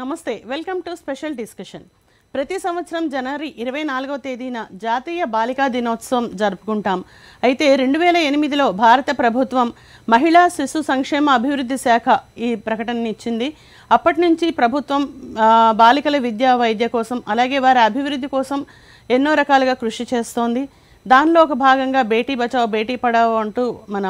నమస్తే welcome to special discussion. ప్రతి సంవత్సరం జనవరి 24వ తేదీన జాతీయ బాలికా దినోత్సవం జరుపుకుంటాం. అయితే 2008లో భారత ప్రభుత్వం మహిళా శిశు సంక్షేమ అభివృద్ధి శాఖ ఈ ప్రకటనని ఇచ్చింది. అప్పటి నుంచి ప్రభుత్వం బాలికల విద్య వైద్య కోసం అలాగే వారి అభివృద్ధి కోసం ఎన్నో రకాలుగా కృషి చేస్తోంది. దానిలో ఒక భాగంగా బేటీ బచావో బేటీ పడావో అంటూ మన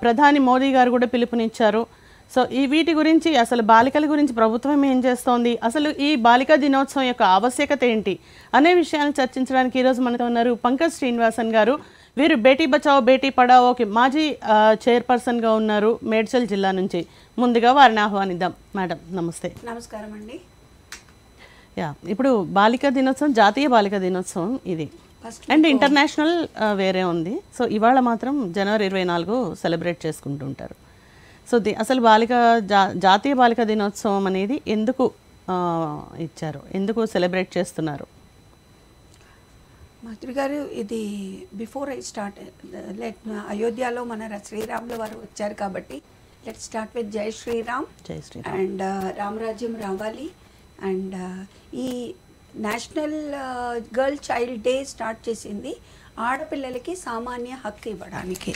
ప్రధాని మోదీ గారు కూడా పిలుపునిచ్చారు. సో ఈ వీటి గురించి అసలు బాలికల గురించి ప్రభుత్వం ఏం చేస్తోంది, అసలు ఈ బాలికా దినోత్సవం యొక్క ఆవశ్యకత ఏంటి అనే విషయాన్ని చర్చించడానికి ఈరోజు మనతో ఉన్నారు పంకజ్ శ్రీనివాసన్ గారు. వీరు బేటీ బచావో బేటీ పడావోకి మాజీ చైర్పర్సన్గా ఉన్నారు మేడ్చల్ జిల్లా నుంచి. ముందుగా వారిని ఆహ్వానిద్దాం. మేడం నమస్తే. నమస్కారం అండి. ఇప్పుడు బాలికా దినోత్సవం జాతీయ బాలికా దినోత్సవం ఇది అండ్ ఇంటర్నేషనల్ వేరే ఉంది. సో ఇవాళ మాత్రం జనవరి 24 సెలబ్రేట్ చేసుకుంటుంటారు. సో అసలు జాతీయ బాలికా దినోత్సవం అనేది ఎందుకు ఇచ్చారు, ఎందుకు సెలబ్రేట్ చేస్తున్నారు? మంత్రి గారు, ఇది బిఫోర్ ఐ స్టార్ట్ అయోధ్యలో మన శ్రీరాముల వారు వచ్చారు కాబట్టి లెట్ స్టార్ట్ విత్ జై శ్రీరామ్. జై శ్రీరామ్. అండ్ రామరాజ్యం రావాలి. అండ్ ఈ national girl child day start చేసింది ఆడపిల్లలకి సామాన్య హక్కు ఇవ్వడానికి.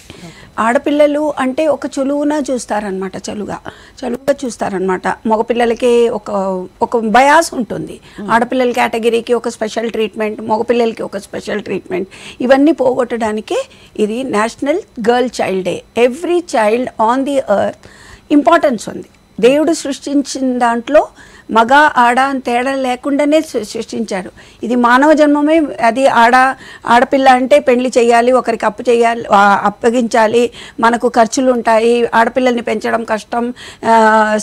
ఆడపిల్లలు అంటే ఒక చులువున చూస్తారనమాట, చలుగా చూస్తారనమాట. మగపిల్లలకి ఒక బయాస్ ఉంటుంది. ఆడపిల్లల కేటగిరీకి ఒక స్పెషల్ ట్రీట్మెంట్, మగపిల్లలకి ఒక స్పెషల్ ట్రీట్మెంట్, ఇవన్నీ పోగొట్టడానికే ఇది national girl child day. Every child on the earth importance ఉంది. దేవుడు సృష్టించిన దాంట్లో మగ ఆడ అని తేడా లేకుండానే సృష్టించారు. ఇది మానవ జన్మమే. అది ఆడపిల్ల అంటే పెళ్లి చేయాలి, ఒకరికి అప్పగించాలి, మనకు ఖర్చులు ఉంటాయి, ఆడపిల్లల్ని పెంచడం కష్టం,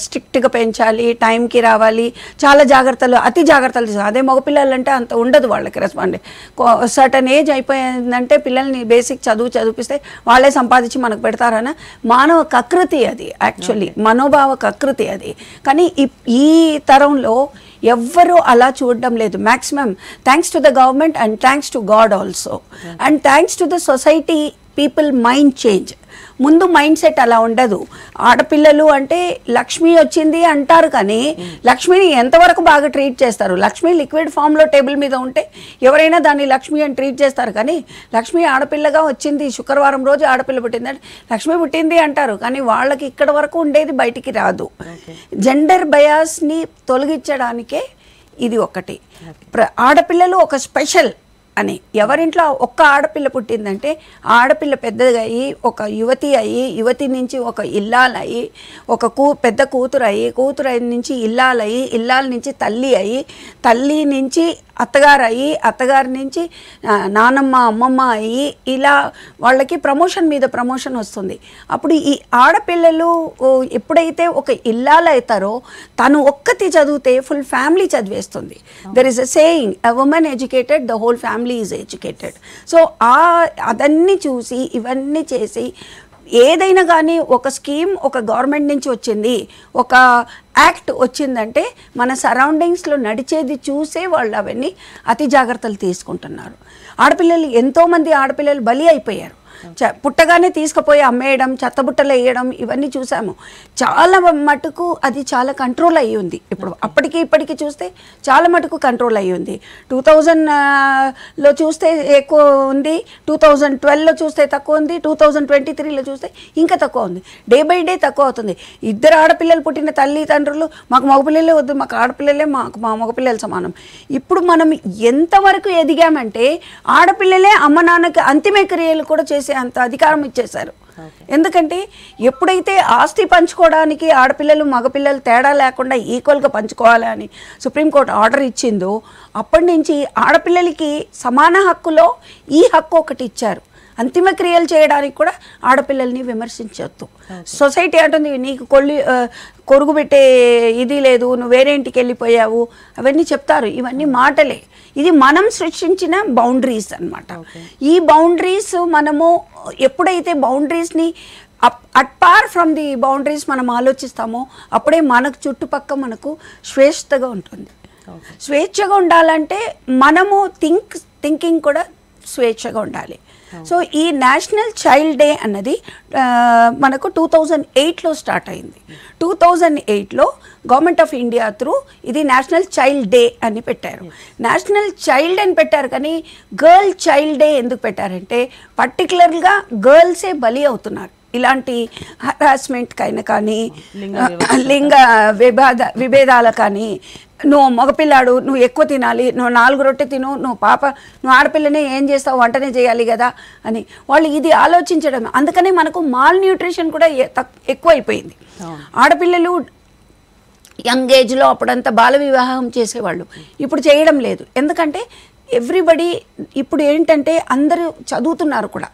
స్ట్రిక్ట్గా పెంచాలి, టైంకి రావాలి, చాలా జాగ్రత్తలు, అతి జాగ్రత్తలు. అదే మగపిల్లలు అంటే అంత ఉండదు వాళ్ళకి రెస్పాండ్. సర్టన్ ఏజ్ అయిపోయిందంటే పిల్లల్ని బేసిక్ చదివిపిస్తే వాళ్ళే సంపాదించి మనకు పెడతారన్న మానవ కకృతి అది. యాక్చువల్లీ మనోభావ కకృతి అది. కానీ ఈ తరంలో ఎవ్వరూ అలా చూడడం లేదు. Maximum thanks to the government and thanks to God also and thanks to the society people mind change. ముందు మైండ్ సెట్ అలా ఉండదు. ఆడపిల్లలు అంటే లక్ష్మి వచ్చింది అంటారు, కానీ లక్ష్మిని ఎంతవరకు బాగా ట్రీట్ చేస్తారు? లక్ష్మి లిక్విడ్ ఫామ్లో టేబుల్ మీద ఉంటే ఎవరైనా దాన్ని లక్ష్మి అని ట్రీట్ చేస్తారు, కానీ లక్ష్మి ఆడపిల్లగా వచ్చింది, శుక్రవారం రోజు ఆడపిల్ల పుట్టిందంటే లక్ష్మి పుట్టింది అంటారు, కానీ వాళ్ళకి ఇక్కడ వరకు ఉండేది బయటికి రాదు. జెండర్ బయాస్ని తొలగించడానికే ఇది ఒకటి. ఆడపిల్లలు ఒక స్పెషల్ అని. ఎవరింట్లో ఒక్క ఆడపిల్ల పుట్టిందంటే ఆడపిల్ల పెద్దగా అయ్యి ఒక యువతి అయ్యి, యువతి నుంచి ఒక ఇల్లాలయ్యి, ఒక పెద్ద కూతురు అయ్యి నుంచి ఇల్లాలయ్యి, ఇల్లాల నుంచి తల్లి అయ్యి, తల్లి నుంచి అత్తగారు అయ్యి, అత్తగారి నుంచి నానమ్మ అమ్మమ్మ అయ్యి, ఇలా వాళ్ళకి ప్రమోషన్ మీద ప్రమోషన్ వస్తుంది. అప్పుడు ఈ ఆడపిల్లలు ఎప్పుడైతే ఒక ఇల్లాలు అవుతారో తను ఒక్కటి చదివితే ఫుల్ ఫ్యామిలీ చదివేస్తుంది. There is a saying, a women educated the whole family is educated. So అదన్నీ చూసి ఇవన్నీ చేసి ఏదైనా కానీ ఒక స్కీమ్ ఒక గవర్నమెంట్ నుంచి వచ్చింది, ఒక యాక్ట్ వచ్చిందంటే మన సరౌండింగ్స్లో నడిచేది చూసే వాళ్ళు అవన్నీ అతి జాగ్రత్తలు తీసుకుంటున్నారు. ఆడపిల్లలు ఎంతోమంది ఆడపిల్లలు బలి అయిపోయారు. పుట్టగానే తీసుకుపోయి అమ్మేయడం, చెత్తబుట్టలు వేయడం, ఇవన్నీ చూసాము. చాలా మటుకు అది చాలా కంట్రోల్ అయ్యి ఉంది. ఇప్పుడు అప్పటికి ఇప్పటికి చూస్తే చాలా మటుకు కంట్రోల్ అయ్యి ఉంది. 2000లో చూస్తే ఎక్కువ ఉంది, 2012లో చూస్తే తక్కువ ఉంది, 2023లో చూస్తే ఇంకా తక్కువ ఉంది. డే బై డే తక్కువ అవుతుంది. ఇద్దరు ఆడపిల్లలు పుట్టిన తల్లిదండ్రులు మాకు మగపిల్లలే వద్దు, మాకు ఆడపిల్లలే మా మగపిల్లలు సమానం. ఇప్పుడు మనం ఎంతవరకు ఎదిగామంటే ఆడపిల్లలే అమ్మ నాన్నకి అంతిమ క్రియలు కూడా చేసి అంత అధికారం ఇచ్చేశారు. ఎందుకంటే ఎప్పుడైతే ఆస్తి పంచుకోవడానికి ఆడపిల్లలు మగపిల్లలు తేడా లేకుండా ఈక్వల్గా పంచుకోవాలి అని సుప్రీంకోర్టు ఆర్డర్ ఇచ్చిందో అప్పటి నుంచి ఆడపిల్లలకి సమాన హక్కులో ఈ హక్కు ఒకటి ఇచ్చారు. అంతిమ క్రియలు చేయడానికి కూడా ఆడపిల్లల్ని విమర్శించొద్దు. సొసైటీ అంటుంది నీకు కొరుగు పెట్టే ఇది లేదు, నువ్వు వేరే ఇంటికి వెళ్ళిపోయావు, అవన్నీ చెప్తారు. ఇవన్నీ మాటలే. ఇది మనం సృష్టించిన బౌండరీస్ అన్నమాట. ఈ బౌండరీస్ మనము ఎప్పుడైతే బౌండరీస్ని అపార్ ఫ్రమ్ ది బౌండరీస్ మనం ఆలోచిస్తామో అప్పుడే మనకు చుట్టుపక్క మనకు స్వేచ్ఛగా ఉంటుంది. స్వేచ్ఛగా ఉండాలంటే మనము థింకింగ్ కూడా స్వేచ్ఛగా ఉండాలి. సో ఈ నేషనల్ చైల్డ్ డే అన్నది మనకు 2008లో స్టార్ట్ అయింది. 2008లో గవర్నమెంట్ ఆఫ్ ఇండియా త్రూ ఇది నేషనల్ చైల్డ్ డే అని పెట్టారు. నేషనల్ చైల్డ్ అని పెట్టారు, కానీ గర్ల్ చైల్డ్ డే ఎందుకు పెట్టారంటే పర్టికులర్గా గర్ల్సే బలి అవుతున్నారు ఇలాంటి హరాస్మెంట్కైనా కానీ, లింగ విభేదాల కానీ. నువ్వు మగపిల్లాడు, నువ్వు ఎక్కువ తినాలి, నువ్వు 4 రొట్టె తిను, నువ్వు ఆడపిల్లనే ఏం చేస్తావు, వంటనే చేయాలి కదా అని వాళ్ళు ఇది ఆలోచించడం. అందుకనే మనకు మాల్ న్యూట్రిషన్ కూడా ఎక్కువ అయిపోయింది. ఆడపిల్లలు యంగ్ ఏజ్లో అప్పుడంతా బాల వివాహం చేసేవాళ్ళు, ఇప్పుడు చేయడం లేదు. ఎందుకంటే ఎవ్రీబడి ఇప్పుడు ఏంటంటే అందరూ చదువుతున్నారు కూడా.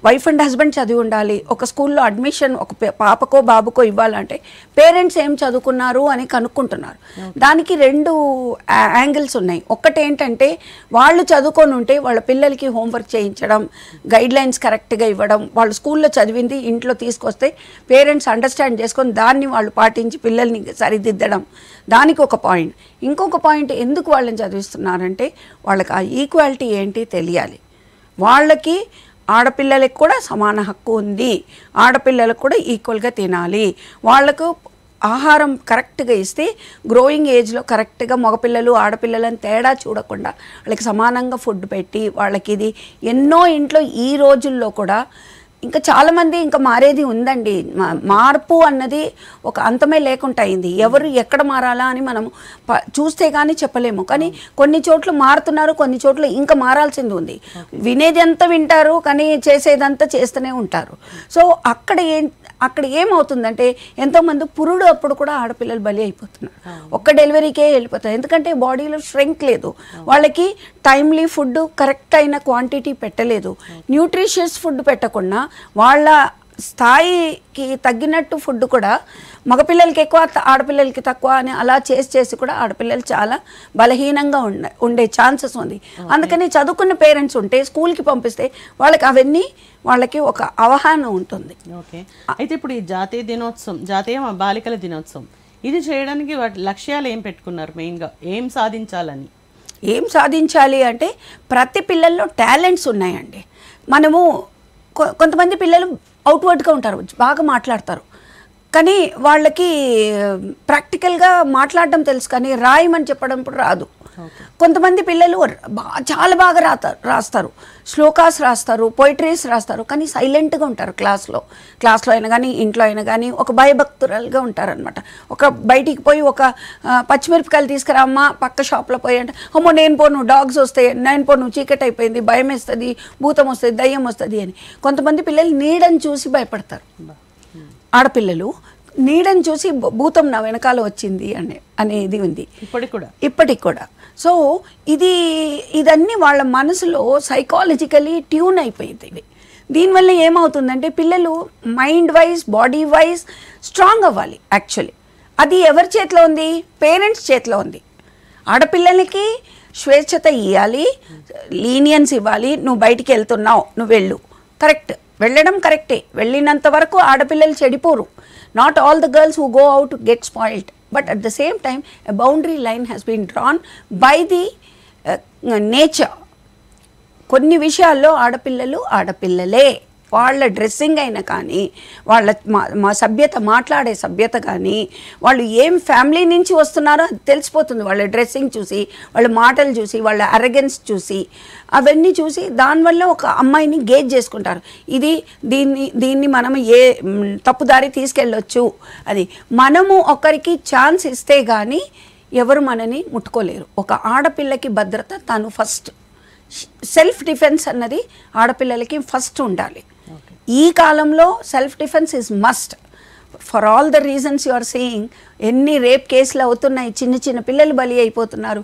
వైఫ్ అండ్ హస్బెండ్ చదివి ఉండాలి. ఒక స్కూల్లో అడ్మిషన్ ఒక పాపకో బాబుకో ఇవ్వాలంటే పేరెంట్స్ ఏం చదువుకున్నారు అని కనుక్కుంటున్నారు. దానికి 2 యాంగిల్స్ ఉన్నాయి. ఒకటి ఏంటంటే వాళ్ళు చదువుకొని ఉంటే వాళ్ళ పిల్లలకి హోంవర్క్ చేయించడం, గైడ్ లైన్స్ కరెక్ట్గా ఇవ్వడం, వాళ్ళు స్కూల్లో చదివింది ఇంట్లో తీసుకొస్తే పేరెంట్స్ అండర్స్టాండ్ చేసుకొని దాన్ని వాళ్ళు పాటించి పిల్లల్ని సరిదిద్దడం, దానికి ఒక పాయింట్. ఇంకొక పాయింట్, ఎందుకు వాళ్ళని చదివిస్తున్నారంటే వాళ్ళకి ఆ ఈక్వాలిటీ ఏంటి తెలియాలి. వాళ్ళకి ఆడపిల్లలకు కూడా సమాన హక్కు ఉంది, ఆడపిల్లలకు కూడా ఈక్వల్గా తినాలి, వాళ్లకు ఆహారం కరెక్ట్గా ఇస్తే గ్రోయింగ్ ఏజ్లో కరెక్ట్గా మగపిల్లలు ఆడపిల్లలని తేడా చూడకుండా వాళ్ళకి సమానంగా ఫుడ్ పెట్టి వాళ్ళకి ఇది ఎన్నో ఇంట్లో ఈ రోజుల్లో కూడా ఇంకా చాలామంది ఇంకా మారేది ఉందండి. మార్పు అన్నది ఒక అంతమే లేకుండా అయింది. ఎవరు ఎక్కడ మారాలా అని మనం చూస్తే కానీ చెప్పలేము. కానీ కొన్ని చోట్ల మారుతున్నారు, కొన్ని చోట్ల ఇంకా మారాల్సింది ఉంది. వినేది అంతా వింటారు, కానీ చేసేదంతా చేస్తూనే ఉంటారు. సో అక్కడ ఏమవుతుందంటే ఎంతోమంది పురుడు అప్పుడు కూడా ఆడపిల్లలు బలి అయిపోతున్నారు. ఒక్క డెలివరీకే వెళ్ళిపోతారు. ఎందుకంటే బాడీలో స్ట్రెంగ్త్ లేదు, వాళ్ళకి టైమ్లీ ఫుడ్ కరెక్ట్ అయిన క్వాంటిటీ పెట్టలేదు. న్యూట్రిషియస్ ఫుడ్ పెట్టకుండా వాళ్ళ స్థాయికి తగ్గినట్టు ఫుడ్ కూడా మగపిల్లలకి ఎక్కువ ఆడపిల్లలకి తక్కువ అని అలా చేసి కూడా ఆడపిల్లలు చాలా బలహీనంగా ఉండే ఛాన్సెస్ ఉంది. అందుకని చదువుకున్న పేరెంట్స్ ఉంటే స్కూల్కి పంపిస్తే వాళ్ళకి ఒక అవగాహన ఉంటుంది. ఓకే, అయితే ఇప్పుడు ఈ జాతీయ బాలికల దినోత్సవం ఇది చేయడానికి వాటి లక్ష్యాలు ఏం పెట్టుకున్నారు? మెయిన్గా ఏం సాధించాలి అంటే ప్రతి పిల్లల్లో టాలెంట్స్ ఉన్నాయండి. మనము కొంతమంది పిల్లలు అవుట్వర్డ్గా ఉంటారు, బాగా మాట్లాడతారు, కానీ వాళ్ళకి ప్రాక్టికల్గా మాట్లాడడం తెలుసు, కానీ రాయమని చెప్పడం ఇప్పుడు రాదు. కొంతమంది పిల్లలు చాలా బాగా రాస్తారు, శ్లోకాస్ రాస్తారు, పోయిటరీస్ రాస్తారు, కానీ సైలెంట్గా ఉంటారు క్లాస్లో అయినా కానీ ఇంట్లో అయినా కానీ ఒక భయభక్తురాలుగా ఉంటారనమాట. ఒక బయటికి పోయి ఒక పచ్చిమిరపకాయలు తీసుకురామ్మా పక్క షాప్లో పోయి అంటే అమ్మో నేను పోను, డాగ్స్ వస్తాయి, నేను పోను, చీకటి అయిపోయింది, భయం వేస్తుంది, భూతం వస్తుంది, దయ్యం వస్తుంది అని. కొంతమంది పిల్లలు నీడని చూసి భయపడతారు. ఆడపిల్లలు నీడని చూసి భూతం నా వెనకాల వచ్చింది అనేది ఉంది ఇప్పటికి కూడా. సో ఇదన్నీ వాళ్ళ మనసులో సైకాలజికలీ ట్యూన్ అయిపోయింది. దీనివల్ల ఏమవుతుందంటే పిల్లలు mind wise body wise strong అవ్వాలి. యాక్చువల్లీ అది ఎవరి చేతిలో ఉంది? పేరెంట్స్ చేతిలో ఉంది. ఆడపిల్లలకి స్వేచ్ఛత ఇవ్వాలి, లీనియన్స్ ఇవ్వాలి. నువ్వు బయటికి వెళ్తున్నావు, నువ్వు వెళ్ళు, కరెక్ట్, వెళ్ళడం కరెక్టే. వెళ్ళినంత వరకు ఆడపిల్లలు చెడిపోరు. Not all the girls who go out get spoiled, but at the same time a boundary line has been drawn by the nature. కొన్ని విషయాల్లో ఆడపిల్లలే, వాళ్ళ డ్రెస్సింగ్ అయినా కానీ, వాళ్ళ మా సభ్యత, మాట్లాడే సభ్యత కానీ, వాళ్ళు ఏం ఫ్యామిలీ నుంచి వస్తున్నారో అది తెలిసిపోతుంది. వాళ్ళ డ్రెస్సింగ్ చూసి, వాళ్ళ మాటలు చూసి, వాళ్ళ అరగెన్స్ చూసి, అవన్నీ చూసి దానివల్ల ఒక అమ్మాయిని గేజ్ చేసుకుంటారు. దీన్ని మనం ఏ తప్పుదారి తీసుకెళ్ళొచ్చు అది. మనము ఒకరికి ఛాన్స్ ఇస్తే కానీ ఎవరు మనని ముట్టుకోలేరు. ఒక ఆడపిల్లకి భద్రత తను ఫస్ట్. సెల్ఫ్ డిఫెన్స్ అన్నది ఆడపిల్లలకి ఫస్ట్ ఉండాలి. ఈ కాలంలో self defence is must for all the reasons you are saying. ఎన్ని రేప్ కేసులు అవుతున్నాయి, చిన్న పిల్లలు బలి అయిపోతున్నారు.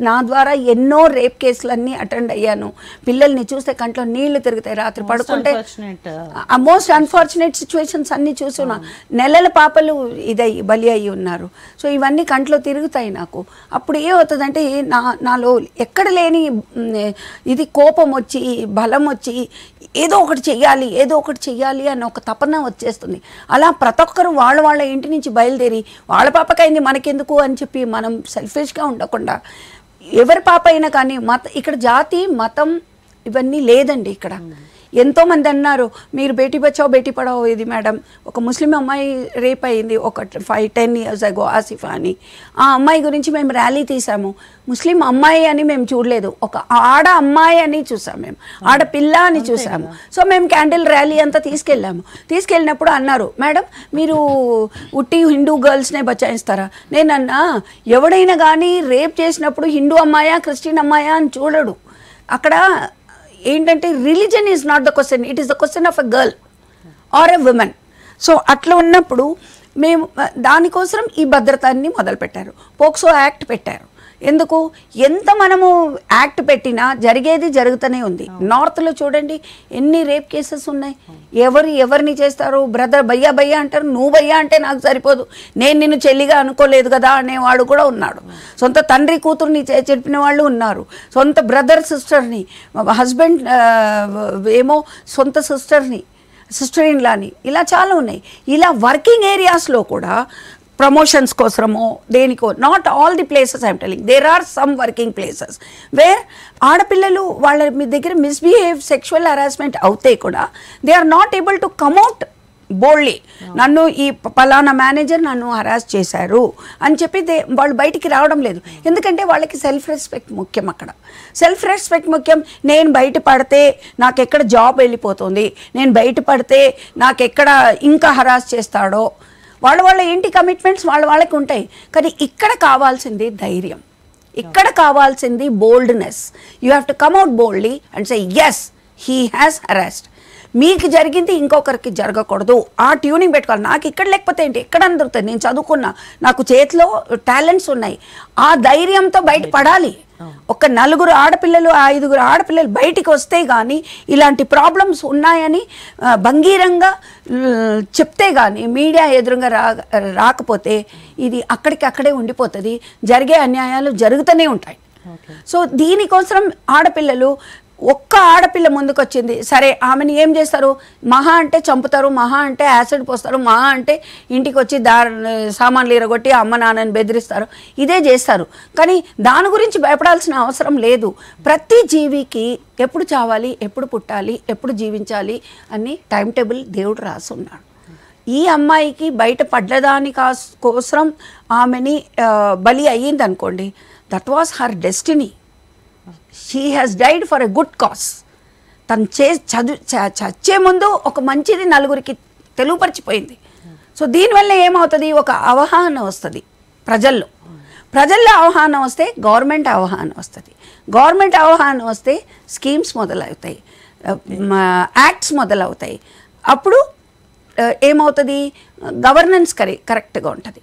నా ద్వారా ఎన్నో రేప్ కేసులన్నీ అటెండ్ అయ్యాను. పిల్లల్ని చూస్తే కంట్లో నీళ్లు తిరుగుతాయి, రాత్రి పడుకుంటే మోస్ట్ అన్ఫార్చునేట్ సిచ్యువేషన్స్ అన్నీ చూస్తున్నా. నెలల పాపలు బలి అయ్యి ఉన్నారు. సో ఇవన్నీ కంట్లో తిరుగుతాయి నాకు. అప్పుడు ఏమవుతుందంటే నాలో ఎక్కడ లేని ఇది కోపం వచ్చి, బలం వచ్చి ఏదో ఒకటి చెయ్యాలి అన్న ఒక తపన వచ్చేస్తుంది. అలా ప్రతి ఒక్కరు వాళ్ళ ఇంటి నుంచి బయలుదేరి వాళ్ళ పాపకైంది మనకెందుకు అని చెప్పి మనం సెల్ఫిష్గా ఉండకుండా ఎవరి పాప అయినా కానీ ఇక్కడ జాతి మతం ఇవన్నీ లేదండి ఇక్కడ. ఎంతోమంది అన్నారు మీరు బేటీ బచావో బేటీ పడావో ఇది మేడం. ఒక ముస్లిం అమ్మాయి రేప్ అయింది ఒక 5-10 years ago, ఆసిఫా అని. ఆ అమ్మాయి గురించి మేము ర్యాలీ తీసాము. ముస్లిం అమ్మాయి అని మేము చూడలేదు, ఒక ఆడ అమ్మాయి అని చూసాము, మేము ఆడపిల్ల అని చూసాము. సో మేము క్యాండిల్ ర్యాలీ అంతా తీసుకెళ్ళినప్పుడు అన్నారు మేడం మీరు ఉట్టి హిందూ గర్ల్స్నే బచాయిస్తారా. నేనన్నా ఎవడైనా కానీ రేప్ చేసినప్పుడు హిందూ అమ్మాయా క్రిస్టియన్ అమ్మాయా అని చూడడు. అక్కడ ఏంటంటే religion is not the question, it is the question of a girl or a women. So అట్లా ఉన్నప్పుడు మేము దానికోసం ఈ భద్రతాన్ని మొదలుపెట్టారు. పోక్సో యాక్ట్ పెట్టారు. ఎందుకు ఎంత మనము యాక్ట్ పెట్టినా జరిగేది జరుగుతూనే ఉంది. నార్త్లో చూడండి ఎన్ని రేప్ కేసెస్ ఉన్నాయి. ఎవరిని చేస్తారు, బ్రదర్ భయ్యా భయ్యా అంటారు, నువ్వు భయ్యా అంటే నాకు సరిపోదు, నేను నిన్ను చెల్లిగా అనుకోలేదు కదా అనేవాడు కూడా ఉన్నాడు. సొంత తండ్రి కూతుర్ని చెప్పిన వాళ్ళు ఉన్నారు, సొంత బ్రదర్ సిస్టర్ని, హస్బెండ్ ఏమో సొంత సిస్టర్ ఇన్ లాని, ఇలా చాలా ఉన్నాయి. ఇలా వర్కింగ్ ఏరియాస్లో కూడా ప్రమోషన్స్ కోసమో దేనికో, not all the places I'm telling, there are some working places where ఆడపిల్లలు వాళ్ళ మీ దగ్గర మిస్బిహేవ్ సెక్షువల్ హరాస్మెంట్ అవుతే కూడా they are not able to come out boldly. నన్ను ఈ పలానా మేనేజర్ నన్ను హరాస్ చేశారు అని చెప్పి వాళ్ళు బయటికి రావడం లేదు. ఎందుకంటే వాళ్ళకి సెల్ఫ్ రెస్పెక్ట్ ముఖ్యం. అక్కడ సెల్ఫ్ రెస్పెక్ట్ ముఖ్యం. నేను బయట పడితే నాకు ఎక్కడ జాబ్ వెళ్ళిపోతుంది, నేను బయట పడితే నాకు ఎక్కడ ఇంకా హరాస్ చేస్తాడో, వాళ్ళ ఏంటి కమిట్మెంట్స్ వాళ్ళకి ఉంటాయి. కానీ ఇక్కడ కావాల్సింది ధైర్యం, ఇక్కడ కావాల్సింది boldness. You have to come out boldly and say yes he has harassed. మీకు జరిగింది ఇంకొకరికి జరగకూడదు. ఆ ట్యూనింగ్ పెట్టుకోవాలి. నాకు ఇక్కడ లేకపోతే ఏంటి, ఎక్కడ అందుతుంది, నేను చదువుకున్నా, నాకు చేతిలో టాలెంట్స్ ఉన్నాయి, ఆ ధైర్యంతో బయట పడాలి. ఒక 4 ఆడపిల్లలు 5 ఆడపిల్లలు బయటికి వస్తే కానీ ఇలాంటి ప్రాబ్లమ్స్ ఉన్నాయని భంగీరంగా చెప్తే కానీ మీడియా ఎదురుగా రాకపోతే ఇది అక్కడికక్కడే ఉండిపోతుంది. జరిగే అన్యాయాలు జరుగుతూనే ఉంటాయి. సో దీనికోసం ఆడపిల్లలు, ఒక్క ఆడపిల్ల ముందుకు వచ్చింది సరే ఆమెను ఏం చేస్తారు, మహా అంటే చంపుతారు, మహా అంటే యాసిడ్ పోస్తారు, మహా అంటే ఇంటికి వచ్చి సామాన్లు ఇరగొట్టి అమ్మ నాన్నని బెదిరిస్తారు, ఇదే చేస్తారు. కానీ దాని గురించి భయపడాల్సిన అవసరం లేదు. ప్రతి జీవికి ఎప్పుడు చావాలి, ఎప్పుడు పుట్టాలి, ఎప్పుడు జీవించాలి అని టైం టేబుల్ దేవుడు రాసున్నాడు. ఈ అమ్మాయికి బయట పడ్డదాని కోసం ఆమెని బలి అయ్యింది అనుకోండి, that was her destiny. She has died for a good cause. తను చచ్చే ముందు ఒక మంచిది నలుగురికి తెలుగుపరిచిపోయింది. సో దీనివల్ల ఏమవుతుంది, ఒక అవగాహన వస్తుంది ప్రజల్లో అవగాహన వస్తే గవర్నమెంట్ అవగాహన వస్తుంది, గవర్నమెంట్ అవగాహన వస్తే స్కీమ్స్ మొదలవుతాయి, యాక్ట్స్ మొదలవుతాయి. అప్పుడు ఏమవుతుంది, గవర్నెన్స్ కరెక్ట్గా ఉంటుంది.